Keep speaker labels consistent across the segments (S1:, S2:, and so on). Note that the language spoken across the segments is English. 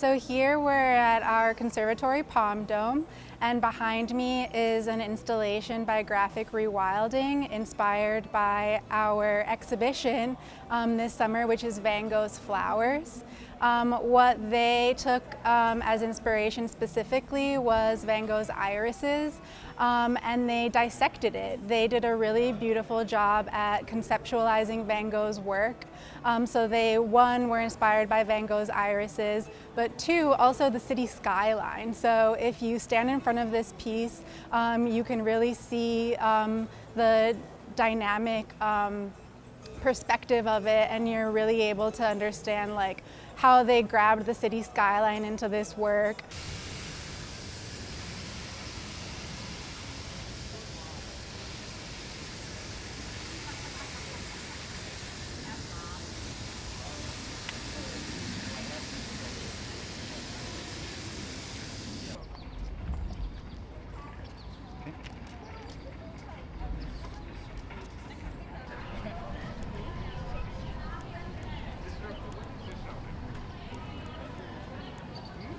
S1: So here we're at our conservatory Palm Dome, and behind me is an installation by Graphic Rewilding inspired by our exhibition this summer, which is Van Gogh's Flowers. What they took as inspiration specifically was Van Gogh's irises, and they dissected it. They did a really beautiful job at conceptualizing Van Gogh's work. So they, one, were inspired by Van Gogh's irises, but two, also the city skyline. So if you stand in front of this piece, you can really see the dynamic perspective of it, and you're really able to understand like how they grabbed the city skyline into this work.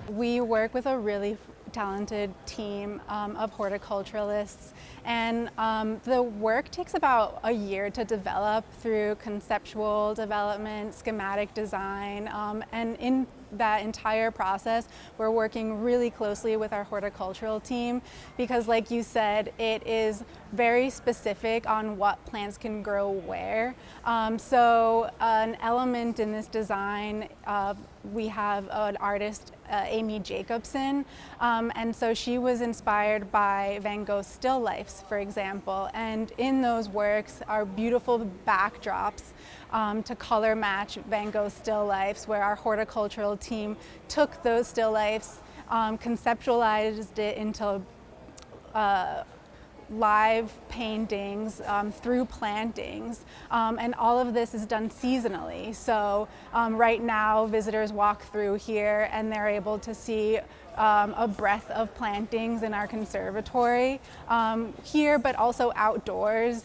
S1: We work with a really talented team of horticulturalists, and the work takes about a year to develop through conceptual development, schematic design, and in that entire process we're working really closely with our horticultural team because, like you said, it is very specific on what plants can grow where. So an element in this design, we have an artist, Amy Jacobson, and so she was inspired by Van Gogh's still lifes, for example, and in those works are beautiful backdrops to color match Van Gogh's still lifes, where our horticultural team took those still lifes, conceptualized it into live paintings through plantings, and all of this is done seasonally. So right now visitors walk through here and they're able to see a breadth of plantings in our conservatory here, but also outdoors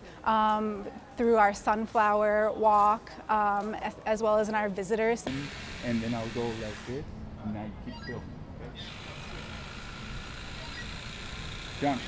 S1: through our sunflower walk, as well as in our visitors.
S2: And then I'll go like this, and I keep going. Jump.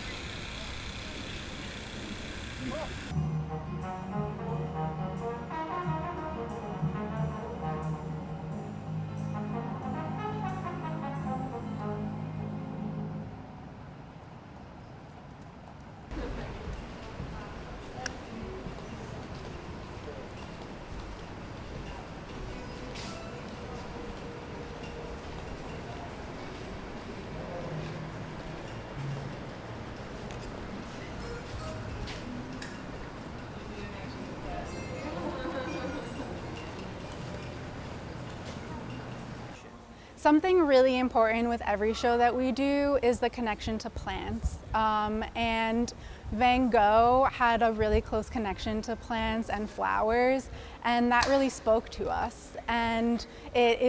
S1: Something really important with every show that we do is the connection to plants. And Van Gogh had a really close connection to plants and flowers, and that really spoke to us. And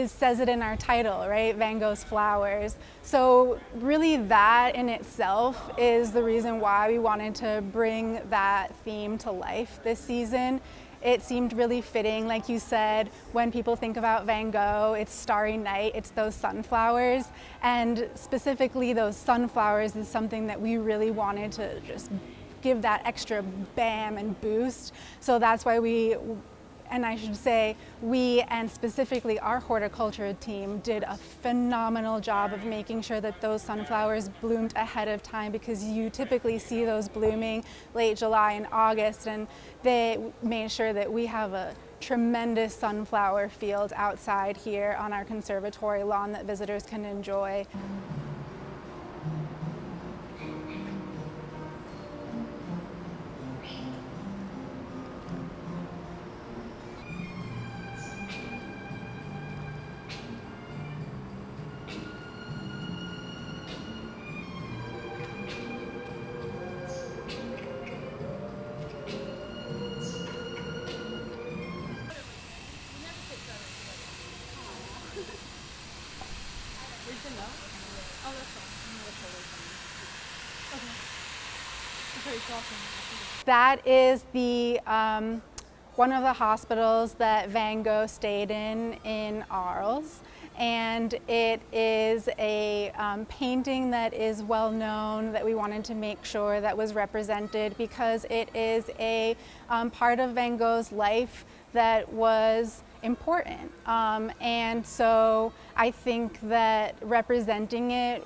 S1: says it in our title, right? Van Gogh's Flowers. So really that in itself is the reason why we wanted to bring that theme to life this season. It seemed really fitting, like you said, when people think about Van Gogh, it's Starry Night, it's those sunflowers, and specifically those sunflowers is something that we really wanted to just give that extra bam and boost. So that's why and I should say, we and specifically our horticulture team did a phenomenal job of making sure that those sunflowers bloomed ahead of time, because you typically see those blooming late July and August, and they made sure that we have a tremendous sunflower field outside here on our conservatory lawn that visitors can enjoy. That is the one of the hospitals that Van Gogh stayed in Arles. and it is a painting that is well known, that we wanted to make sure that was represented because it is a part of Van Gogh's life that was important. And so I think that representing it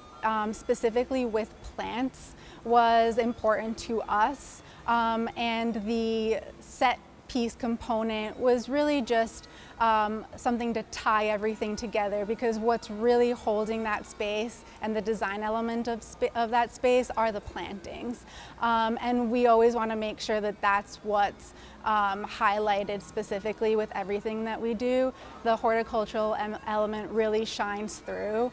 S1: specifically with plants was important to us, and the set piece component was really just something to tie everything together, because what's really holding that space and the design element of that space are the plantings. And we always want to make sure that that's what's highlighted specifically with everything that we do. The horticultural element really shines through.